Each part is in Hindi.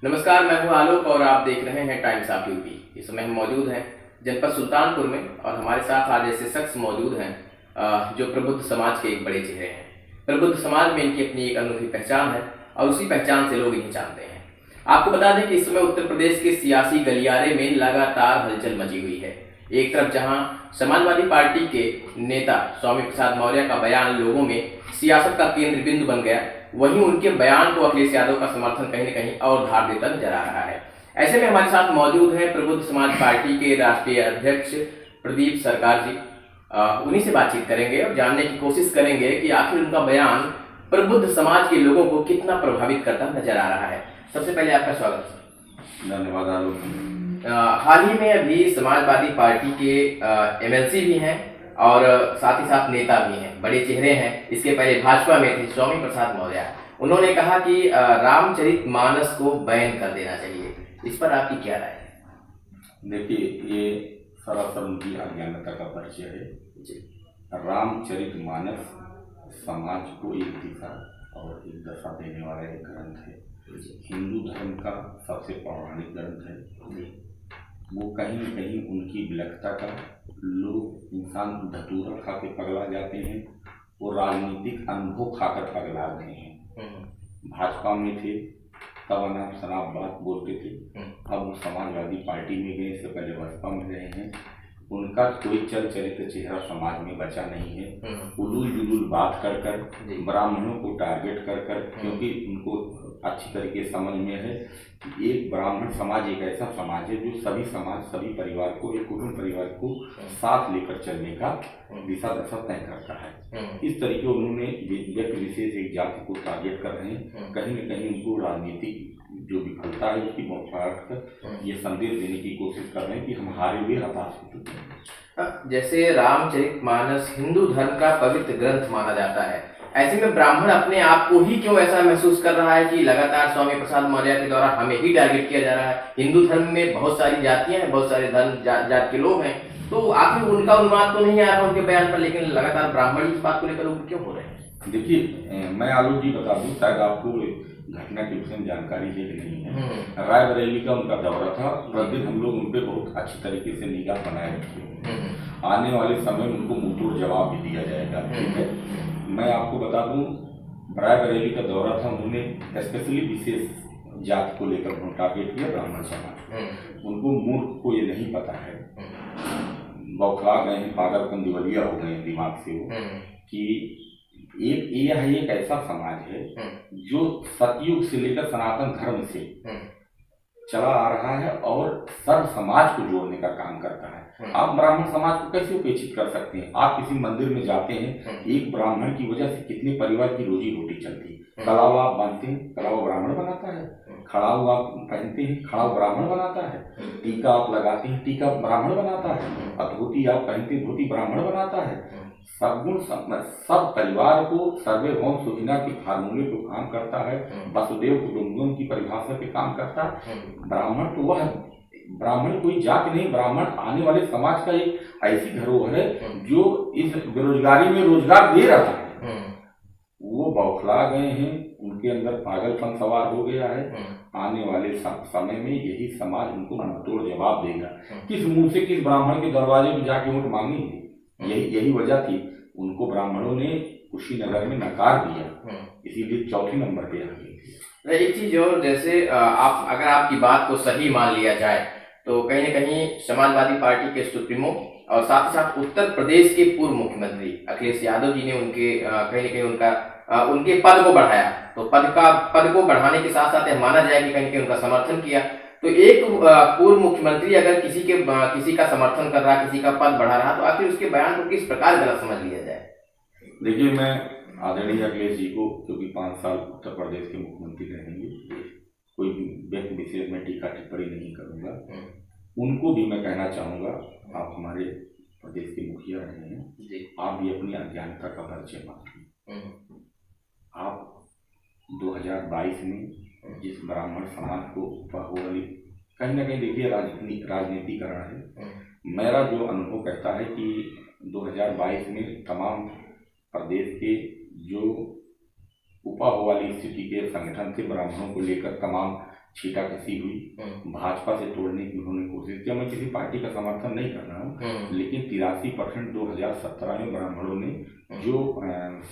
नमस्कार, मैं हूं आलोक और आप देख रहे हैं टाइम्स ऑफ यूपी। इस समय हम मौजूद हैं जनपद सुल्तानपुर में और हमारे साथ आज ऐसे शख्स मौजूद हैं जो प्रबुद्ध समाज के एक बड़े चेहरे हैं। प्रबुद्ध समाज में इनकी अपनी एक अनोखी पहचान है और उसी पहचान से लोग इन्हें जानते हैं। आपको बता दें कि इस समय उत्तर प्रदेश के सियासी गलियारे में लगातार हलचल मची हुई है। एक तरफ जहां समाजवादी पार्टी के नेता स्वामी प्रसाद मौर्य का बयान लोगों में सियासत का केंद्र बिंदु बन गया, वहीं उनके बयान को अखिलेश यादव का समर्थन कहीं न कहीं और धार देता नजर आ रहा है। ऐसे में हमारे साथ मौजूद हैं प्रबुद्ध समाज पार्टी के राष्ट्रीय अध्यक्ष प्रदीप सरकार जी। उन्हीं से बातचीत करेंगे और जानने की कोशिश करेंगे कि आखिर उनका बयान प्रबुद्ध समाज के लोगों को कितना प्रभावित करता नजर आ रहा है। सबसे पहले आपका स्वागत है। धन्यवाद आलोक। हाल ही में अभी समाजवादी पार्टी के एमएलसी भी हैं और साथ ही साथ नेता भी हैं, बड़े चेहरे हैं। इसके पहले भाजपा में थे स्वामी प्रसाद मौर्य। उन्होंने कहा कि रामचरितमानस को बैन कर देना चाहिए। इस पर आपकी क्या राय है? देखिए, ये सरासर उनकी अज्ञानता का परिचय है। रामचरितमानस समाज को एक दिशा और एक दशा देने वाला एक ग्रंथ है। हिंदू धर्म का सबसे पौराणिक ग्रंथ है। वो कहीं न कहीं उनकी विलक्षणता का लोग इंसान धतूरा खा के पगला जाते हैं, वो राजनीतिक अनुभव खाकर पगला गए हैं। भाजपा में थे तब अनाप शनाप बात बोलते थे, अब वो समाजवादी पार्टी में गए, इससे पहले बसपा में रहे हैं। उनका कोई चल चरित्र चेहरा समाज में बचा नहीं है। उलूल जुलूल बात कर कर ब्राह्मणों को टारगेट कर कर, क्योंकि उनको अच्छी तरीके समझ में है कि एक ब्राह्मण समाज एक ऐसा समाज है जो सभी समाज सभी परिवार को, एक कुटुंब परिवार को साथ लेकर चलने का दिशा दशा तय करता है। इस तरीके उन्होंने व्यक्ति विशेष एक जाति को टारगेट कर रहे हैं। कहीं न कहीं उनको राजनीतिक जो विफलता है उसकी बहुत ये संदेश देने की कोशिश कर रहे हैं कि हम हारे हुए हताश हो चुके हैं। जैसे रामचरितमानस हिंदू धर्म का पवित्र ग्रंथ माना जाता है, ऐसे में ब्राह्मण अपने आप को ही क्यों ऐसा महसूस कर रहा है कि लगातार स्वामी प्रसाद मौर्य के द्वारा हमें ही टारगेट किया जा रहा है? हिंदू धर्म में बहुत सारी जातियां हैं, बहुत सारे धर्म जात के लोग हैं, तो आखिर उनका उन्माद तो नहीं आ रहा उनके बयान पर, लेकिन लगातार ब्राह्मण इस बात को लेकर उनको क्यों हो रहे हैं? देखिए, मैं आलोक जी बता दूं, शायद आपको घटना के विषय में जानकारी है कि नहीं है। रायबरेली का उनका दौरा था। प्रतिदिन हम लोग उन पर बहुत अच्छी तरीके से निगाह बनाए रखे। आने वाले समय में उनको मुंहतोड़ जवाब भी दिया जाएगा। ठीक है, मैं आपको बता दूं, रायबरेली का दौरा था, उन्होंने स्पेशली विशेष जात को लेकर टारगेट किया, ब्राह्मण समाज। उनको मूर्ख को ये नहीं पता है, बौखला गए हैं, पागलपन दिवलिया हो गए हैं दिमाग से वो, कि एक ऐसा समाज है जो सतयुग से लेकर सनातन धर्म से चला आ रहा है और सर्व समाज को जोड़ने का काम करता है। आप ब्राह्मण समाज को कैसे उपेक्षित कर सकते हैं? आप किसी मंदिर में जाते हैं, एक ब्राह्मण की वजह से कितने परिवार की रोजी रोटी चलती है। कलावा आप बांधते हैं, कलावा ब्राह्मण बनाता है। खड़ाऊ आप पहनते हैं, खड़ाऊ ब्राह्मण बनाता है। टीका आप लगाते हैं, टीका ब्राह्मण बनाता है। और धोती आप पहनते हैं, धोती ब्राह्मण बनाता है। सद्गुण सब परिवार को सर्वे भौम सुखिना के फार्मूले को काम करता है, वसुदेव कुटुंबकम की परिभाषा पे काम करता है। ब्राह्मण तो वह ब्राह्मण कोई जाति नहीं, ब्राह्मण आने वाले समाज का एक ऐसी धरोहर है जो इस बेरोजगारी में रोजगार दे रहा है। वो बौखला गए हैं, उनके अंदर पागलपन सवार हो गया है। आने वाले समय में यही समाज उनको मुंहतोड़ जवाब देगा। किस मुंह से किस ब्राह्मण के दरवाजे में जाके वोट मांगेंगे? यही वजह थी, उनको ब्राह्मणों ने कुशीनगर में नकार दिया, इसीलिए चौथे नंबर पे आ गई थी। एक चीज और, जैसे अगर आपकी बात को सही मान लिया जाए तो कहीं न कहीं समाजवादी पार्टी के सुप्रीमो और साथ ही साथ उत्तर प्रदेश के पूर्व मुख्यमंत्री अखिलेश यादव जी ने कहीं न कहीं उनके पद को बढ़ाया। तो पद को बढ़ाने के साथ साथ माना जाए कि कहीं न कहीं उनका समर्थन किया। तो एक पूर्व मुख्यमंत्री अगर किसी का समर्थन कर रहा, किसी का पद बढ़ा रहा, तो आखिर उसके बयान को किस प्रकार गलत समझ लिया जाए? देखिए, मैं आदरणीय अखिलेश जी को, क्योंकि 5 साल उत्तर प्रदेश के मुख्यमंत्री रहेंगे, कोई व्यक्ति विशेष में टीका टिप्पणी नहीं करूंगा। उनको भी मैं कहना चाहूँगा, आप हमारे प्रदेश के मुखिया रहे हैं, आप भी अपनी अज्ञानता का परिचय मांगिए। आप 2022 में जिस ब्राह्मण समाज को बाहुबली, कहीं ना कहीं देखिए राजनीतिकरण है। मेरा जो अनुभव कहता है कि 2022 में तमाम प्रदेश के जो उपा वाली स्थिति के संगठन थे, ब्राह्मणों को लेकर तमाम छीटा कसी हुई, भाजपा से तोड़ने की उन्होंने कोशिश किया। मैं किसी पार्टी का समर्थन नहीं कर रहा हूँ, लेकिन 83% 2017 में ब्राह्मणों ने जो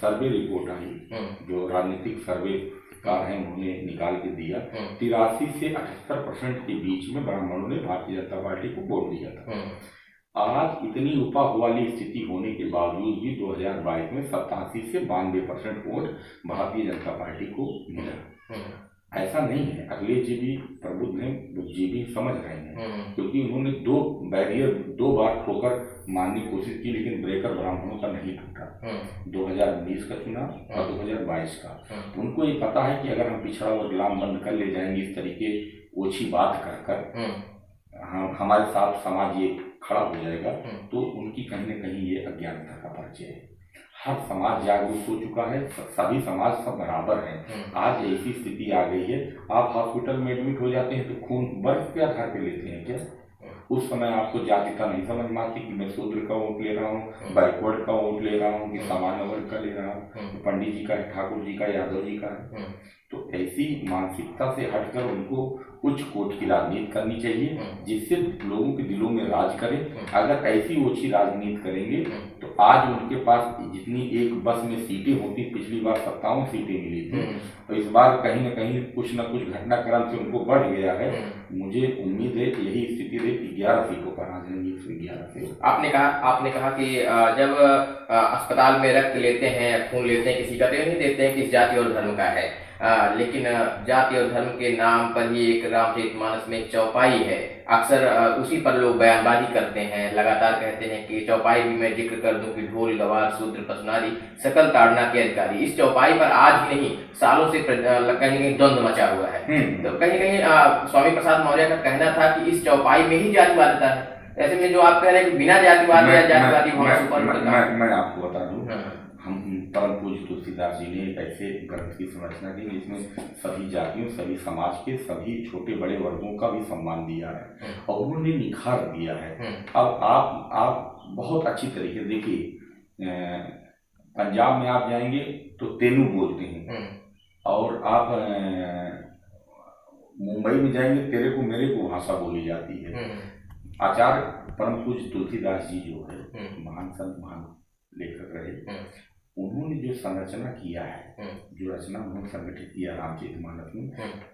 सर्वे रिपोर्ट आई, जो राजनीतिक सर्वे कार है उन्होंने निकाल के दिया, 83 से 78% के बीच में ब्राह्मणों ने भारतीय जनता पार्टी को वोट दिया था। आज इतनी उपा वाली स्थिति होने के बावजूद भी 2022 में 87 से 92% वोट भारतीय जनता पार्टी को मिला। ऐसा नहीं है, अखिलेश जी भी प्रबुद्ध हैं, जी भी समझ रहे हैं, क्योंकि उन्होंने दो बैरियर 2 बार ठोकर मारने की कोशिश की, लेकिन ब्रेकर ब्राह्मणों का नहीं टूटा। 2019 का चुनाव और 2022 का। उनको ये पता है कि अगर हम पिछड़ा वर्ग लामबंद कर ले जाएंगे इस तरीके ओछी बात कर हम हमारे साथ समाज ये खड़ा हो जाएगा, तो उनकी कहीं न कहीं ये अज्ञानता का परिचय है। हर समाज जागरूक हो चुका है, सभी समाज सब बराबर हैं। आज ऐसी स्थिति आ गई है, आप हॉस्पिटल में एडमिट हो जाते हैं तो खून वर्ग के आधार पे लेते हैं क्या? उस समय आपको जाति का नहीं समझ में आती कि मैं शूद्र का वोट ले रहा हूँ, बैकवर्ड का वोट ले रहा हूँ, कि सामान्य वर्ग का ले रहा हूँ, पंडित जी का है, ठाकुर जी का, यादव जी का है। तो ऐसी मानसिकता से हटकर उनको उच्च कोट की राजनीति करनी चाहिए, जिससे लोगों के दिलों में राज करे। अगर ऐसी ओछी राजनीति करेंगे तो आज उनके पास जितनी एक बस में सीटें होती, पिछली बार 57 सीटें मिली थी, तो इस बार कहीं न कहीं कुछ न कुछ घटनाक्रम से उनको बढ़ गया है। मुझे उम्मीद है कि यही स्थिति रही, 11 सीटों पर आ जाएंगे, 111 से। आपने कहा कि जब अस्पताल में रक्त लेते हैं, खून लेते हैं किसी का, तो ये नहीं देखते हैं किस जाति और धर्म का है, लेकिन जाति और धर्म के नाम पर ही एक रामचरितमानस में चौपाई है। अक्सर उसी पर लोग बयानबाजी करते हैं, लगातार कहते हैं कि चौपाई भी मैं जिक्र कर दूं कि ढोल गवार शूद्र पसनारी सकल ताड़ना के अधिकारी। इस चौपाई पर आज ही नहीं, सालों से कहीं कहीं द्वंद्व मचा हुआ है। तो कहीं कहीं स्वामी प्रसाद मौर्य का कहना था कि इस चौपाई में ही जातिवादिता है। ऐसे में जो आप कह रहे हैं कि बिना जातिवाद या जातिवादी मैं आपको बता दूं, हम परम पूज्य तुलसीदास जी ने ऐसे ग्रंथ की संरचना की जिसमें सभी जातियों, सभी समाज के सभी छोटे बड़े वर्गों का भी सम्मान दिया है और उन्होंने निखार दिया है। अब आप बहुत अच्छी तरीके देखिए, पंजाब में आप जाएंगे तो तेलुगु बोलते हैं, और आप मुंबई में जाएंगे तेरे को मेरे को भाषा बोली जाती है। आचार्य परम पूज्य तुलसीदास जी जो है महान संत, महान लेखक रहे, उन्होंने जो संरचना किया है, जो रचना उन्होंने संगठित किया रामचरितमानस में,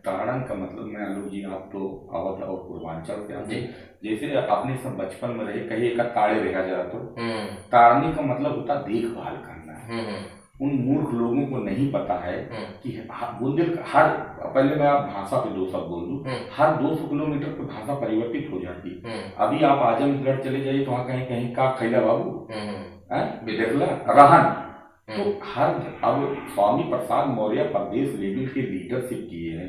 ताड़न का मतलब, मैं आलोक जी आप तो अवध और पूर्वांचल से आते, जैसे अपने सब बचपन में रहे, कहीं एक ताड़े रहा जरा, तो ताड़ने का मतलब होता देखभाल करना। उन मूर्ख लोगों को नहीं पता है कि बुंदेल हर, पहले मैं आप भाषा पे 2 शब्द बोल दूं, हर 200 किलोमीटर पे भाषा परिवर्तित हो जाती है। अभी आप आजमगढ़ चले जाइए तो वहाँ कहीं कहीं का खैला बाबू देखला रहन, तो हर, अब स्वामी प्रसाद मौर्य प्रदेश लेवल के लीडरशिप किए हैं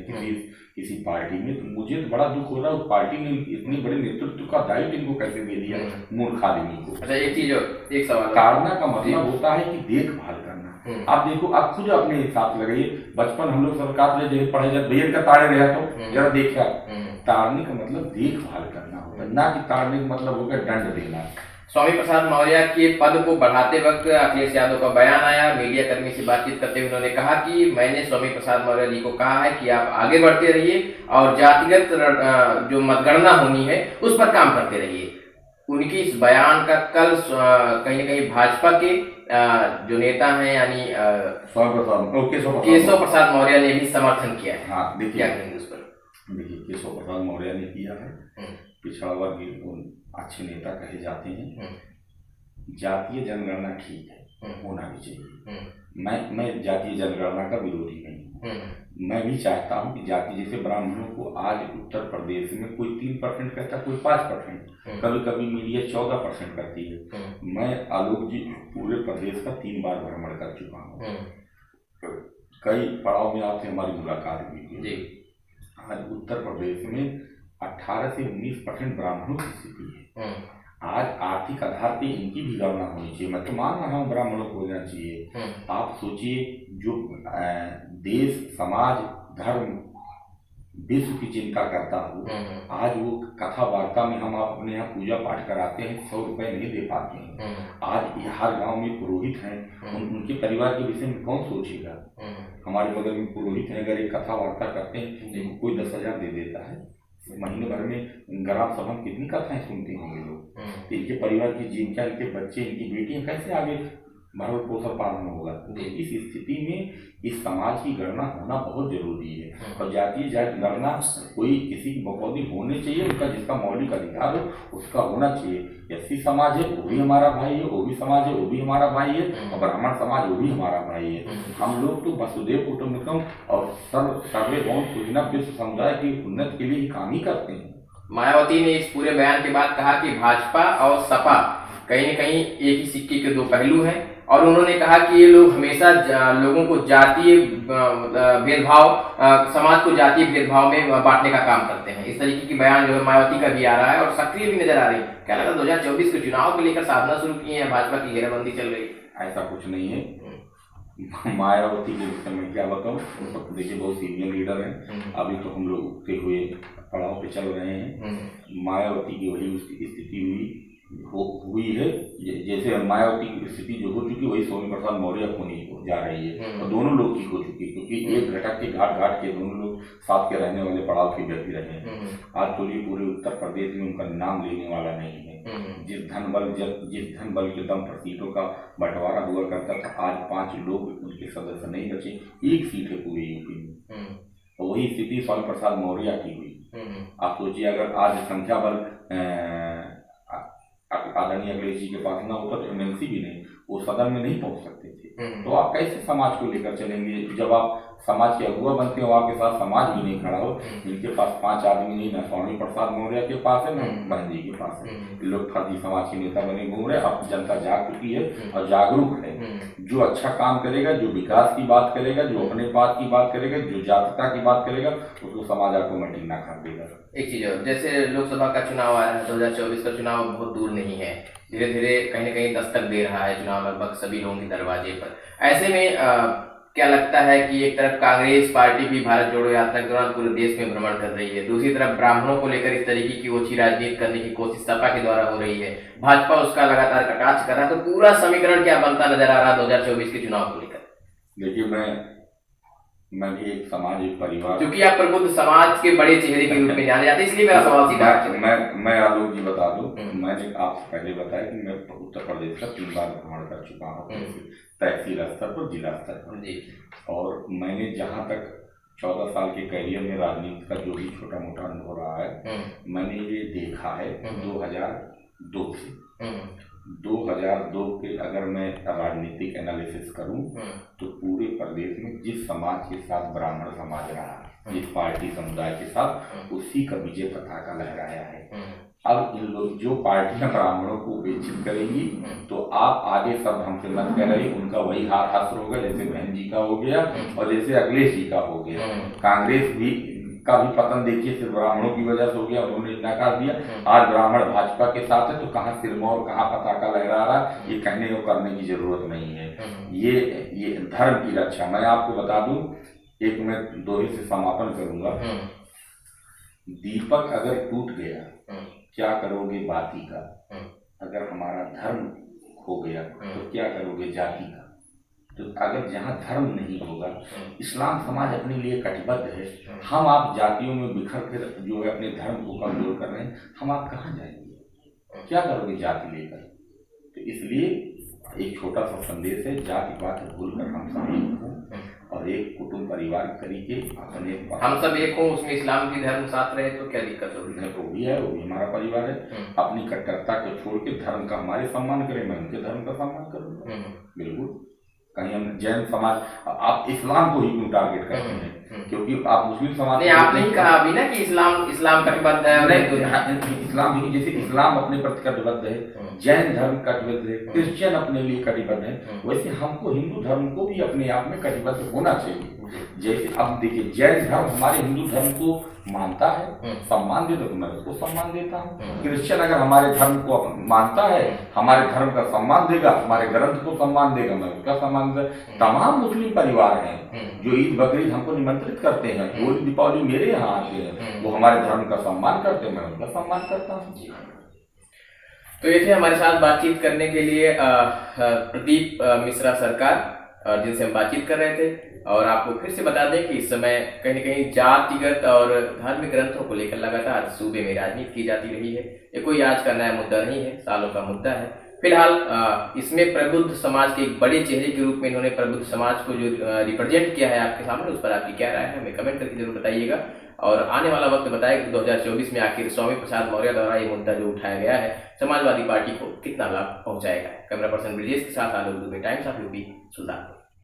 किसी पार्टी में, तो मुझे तो बड़ा दुख हो रहा है उस पार्टी ने इतनी बड़े नेतृत्व का दायित्व इनको कैसे दे दिया मूर्ख आदमी को। अच्छा, एक चीज, एक सवाल, ताड़ना का मतलब होता है कि देखभाल करना। आप देखो, आप खुद अपने हिसाब से लगाइए, बचपन हम लोग सरकार से पढ़े जाते भैया का ताड़े रहा, तो जरा देखा, ताड़ने का मतलब देखभाल करना होगा, ना कि ताड़ने का मतलब होगा दंड देना। स्वामी प्रसाद मौर्य के पद को बढ़ाते वक्त अखिलेश यादव का बयान आया, मीडिया कर्मी से बातचीत करते हुए उन्होंने कहा कि मैंने स्वामी प्रसाद मौर्य जी को कहा है कि आप आगे बढ़ते रहिए और जातिगत जो मतगणना होनी है उस पर काम करते रहिए। उनकी इस बयान का कल कहीं न कहीं भाजपा के जो नेता हैं यानी केशव प्रसाद मौर्य ने भी समर्थन किया है। हाँ, देखिए क्या कहेंगे उस पर? देखिए, केशव प्रसाद मौर्य ने किया है, पिछड़ा वर्ग अच्छे नेता कहे जाते हैं। जातीय जनगणना ठीक है, होना भी चाहिए। मैं जातीय जनगणना का विरोधी नहीं हूँ। मैं भी चाहता हूँ कि जाति, जैसे ब्राह्मणों को आज उत्तर प्रदेश में कोई 3% कहता है, कोई 5%, कभी कभी मीडिया 14% करती है। मैं आलोक जी पूरे प्रदेश का 3 बार भ्रमण कर चुका हूँ, कई पड़ाव में आपसे हमारी मुलाकात भी हुई। आज उत्तर प्रदेश में 18 से 19% ब्राह्मणों की स्थिति है। आज आर्थिक आधार पे इनकी भी गणना होनी चाहिए। मैं तो मान रहा हूँ ब्राह्मणों को होना चाहिए। आप सोचिए, जो देश, समाज, धर्म विश्व की चिंता करता हूँ, आज वो कथा वार्ता में हम आप अपने यहाँ पूजा पाठ कराते हैं, 100 रुपए नहीं दे पाते हैं। आज हर गांव में पुरोहित हैं, उनके परिवार के विषय में कौन सोचेगा। हमारे बगल में पुरोहित हैं, अगर एक कथा वार्ता करते हैं कोई 10,000 दे देता है, महीने भर में ग्राम सभा में कितनी कथाएं सुनते होंगे लोग। इनके परिवार की जीविका, इनके बच्चे, इनकी बेटियां कैसे आगे भरण पोषण पालन होगा। इस स्थिति में इस समाज की गणना होना बहुत जरूरी है। और जातीय गणना कोई किसी की बकौती होनी चाहिए, उसका जिसका मौलिक अधिकार हो उसका होना चाहिए। एससी समाज है वो भी हमारा भाई है, ओबी समाज है वो भी हमारा भाई है, और ब्राह्मण समाज वो भी हमारा भाई है। हम लोग तो वसुदेव कुटुंबकम और सर्वे भौम सुजनम विश्व समुदाय की उन्नति के लिए काम ही करते हैं। मायावती ने इस पूरे बयान के बाद कहा कि भाजपा और सपा कहीं न कहीं एक ही सिक्के के दो पहलू हैं, और उन्होंने कहा कि ये लोग हमेशा लोगों को जातीय भेदभाव, समाज को जातीय भेदभाव में बांटने का काम करते हैं। इस तरीके की बयान जो है मायावती का भी आ रहा है और सक्रिय भी नजर आ रही है। क्या लगा 2024 के चुनाव को लेकर साधना शुरू की है, भाजपा की घेराबंदी चल रही है? ऐसा कुछ नहीं है। मायावती के विषय में क्या बताऊं, देखिए बहुत सीनियर लीडर हैं, अभी तो हम लोग उठते हुए पड़ाव पे चल रहे हैं। मायावती की वही स्थिति हुई है, जैसे मायावती की स्थिति जो हो चुकी वही स्वामी प्रसाद मौर्य होने जा रही है, और दोनों लोग की हो चुकी है, क्योंकि एक घटक के घाट के दोनों लोग साथ के रहने वाले पड़ाव के व्यक्ति रहे हैं। आज तो ये पूरे उत्तर प्रदेश में उनका नाम लेने वाला नहीं है। जिस धन बल के दम पर सीटों का बंटवारा हुआ करता था, आज 5 लोग उनके सदस्य नहीं बचे, एक सीट है पूरे यूपी में। तो वही स्थिति स्वामी प्रसाद मौर्य की हुई। आप सोचिए अगर आज संख्या बल आदरणीय अखिलेश जी के पास ना होता तो एमएलसी भी नहीं, वो सदन में नहीं पहुंच सकते थे। तो आप कैसे समाज को लेकर चलेंगे जब आप समाज के अगुआ बनते हो, आपके साथ समाज भी नहीं खड़ा हो। इनके पास 5 आदमी नहीं, ना स्वामी प्रसाद मौर्य के पास है, ना बहन जी के पास है। लोग फर्जी समाज के नेता बने घूम रहे। अब जनता जाग चुकी है और जागरूक है। जो अच्छा काम करेगा, जो विकास की बात करेगा, जो अपने बात की बात करेगा, जो जातिता की बात करेगा, उसको समाज ऑटोमेटिक ना कर देगा। एक चीज और, जैसे लोकसभा का चुनाव आ रहा है, 2024 का चुनाव बहुत दूर नहीं है, धीरे धीरे कहीं न कहीं दस्तक दे रहा है चुनाव लगभग सभी लोगों के दरवाजे पर। ऐसे में क्या लगता है कि एक तरफ कांग्रेस पार्टी भी भारत जोड़ो यात्रा के दौरान पूरे देश में भ्रमण कर रही है, दूसरी तरफ ब्राह्मणों को लेकर इस तरीके की ओछी राजनीति करने की कोशिश सपा के द्वारा हो रही है, भाजपा उसका लगातार कटाक्ष कर रहा है, तो पूरा समीकरण क्या बनता नजर आ रहा है 2024 के चुनाव को लेकर? देखिए मैं भी एक समाज, एक परिवार, क्योंकि आप प्रबुद्ध समाज के बड़े चेहरे के रूप में जाने जाते हैं, इसलिए मेरा सवाल सीधा मैं आलोक जी बता दूं, मैंने आपसे पहले बताया कि मैं उत्तर प्रदेश का 3 बार भ्रमण कर चुका हूँ, तहसील स्तर पर, जिला स्तर पर जी। और मैंने जहाँ तक 14 साल के करियर में राजनीति का जो भी छोटा मोटा अनुभव रहा है, मैंने ये देखा है 2002 से 2002 के अगर मैं राजनीतिक एनालिसिस करूं तो पूरे प्रदेश में जिस समाज के साथ ब्राह्मण समाज रहा, जिस पार्टी समुदाय के साथ, उसी का विजय पताका लहराया है। अब इन लोग जो पार्टियां ब्राह्मणों को उपेक्षित करेंगी तो आप आगे सब हमसे मत कह रही, उनका वही हार हासिल होगा जैसे बहन जी का हो गया और जैसे अखिलेश जी का हो गया। कांग्रेस भी का भी पतन देखिए सिर्फ ब्राह्मणों की वजह से हो गया, उन्होंने नकार दिया। आज ब्राह्मण भाजपा के साथ है तो कहाँ सिरमौर कहाँ पताका लहरा रहा, ये कहने को करने की जरूरत नहीं है। ये धर्म की रक्षा। मैं आपको बता दूं, एक मैं दोहे से समापन करूंगा। दीपक अगर टूट गया क्या करोगे बाती का, अगर हमारा धर्म खो गया तो क्या करोगे जाति का। तो अगर जहाँ धर्म नहीं होगा, इस्लाम समाज अपने लिए कटिबद्ध है, हम आप जातियों में बिखर कर जो है अपने धर्म को कमजोर कर रहे हैं, हम आप कहाँ जाएंगे, क्या करोगे जाति लेकर। तो इसलिए एक छोटा सा संदेश है, जाति पात भूल कर हम सब एक हों और एक कुटुंब परिवार तरीके अपने, हम सब एक हों, उसमें इस्लाम की धर्म साथ रहे तो क्या दिक्कत होगी। वो भी है, वो भी हमारा परिवार है। अपनी कट्टरता को छोड़ के धर्म का हमारे सम्मान करें, मैं उनके धर्म का सम्मान करूँगा। बिल्कुल। कहीं हम जैन समाज, आप इस्लाम को ही क्यों टारगेट करते हैं, क्योंकि आप मुस्लिम समाज नहीं, आपने ही कहा अभी ना कि इस्लाम कटिबद्ध है। इस्लाम भी, जैसे इस्लाम अपने प्रति कटिबद्ध है, जैन धर्म कटिबद्ध है, क्रिश्चियन अपने लिए कटिबद्ध है, वैसे हमको हिंदू धर्म को भी अपने आप में कटिबद्ध होना चाहिए। जैसे अब देखिए जैन धर्म हमारे हिंदू धर्म को मानता है, सम्मान देता तो मैं उसको सम्मान देता हूँ। क्रिश्चियन अगर हमारे धर्म को मानता है, हमारे धर्म का सम्मान देगा, हमारे ग्रंथ को सम्मान देगा, मैं उसका सम्मान देगा। तमाम मुस्लिम परिवार हैं जो ईद बकरीद हमको निमंत्रित करते हैं, होली दीपावली मेरे यहाँ आते हैं, वो हमारे धर्म का सम्मान करते हैं, मैं उनका सम्मान करता हूँ। तो ये थे हमारे साथ बातचीत करने के लिए प्रदीप मिश्रा सरकार, जिनसे हम बातचीत कर रहे थे। और आपको फिर से बता दें कि इस समय कहीं न कहीं जातिगत और धार्मिक ग्रंथों को लेकर लगातार सूबे में राजनीति की जाती रही है। ये कोई आज का नया मुद्दा नहीं है, सालों का मुद्दा है। फिलहाल इसमें प्रबुद्ध समाज के एक बड़े चेहरे के रूप में इन्होंने प्रबुद्ध समाज को जो रिप्रेजेंट किया है आपके सामने, उस पर आपकी क्या राय है हमें कमेंट करके जरूर बताइएगा। और आने वाला वक्त बताएगा कि 2024 में आखिर स्वामी प्रसाद मौर्य द्वारा ये मुद्दा जो उठाया गया है समाजवादी पार्टी को कितना लाभ पहुंचाएगा। कैमरा पर्सन ब्रिजेश के साथ Alok Dubey, Times of UP, Sultanpur.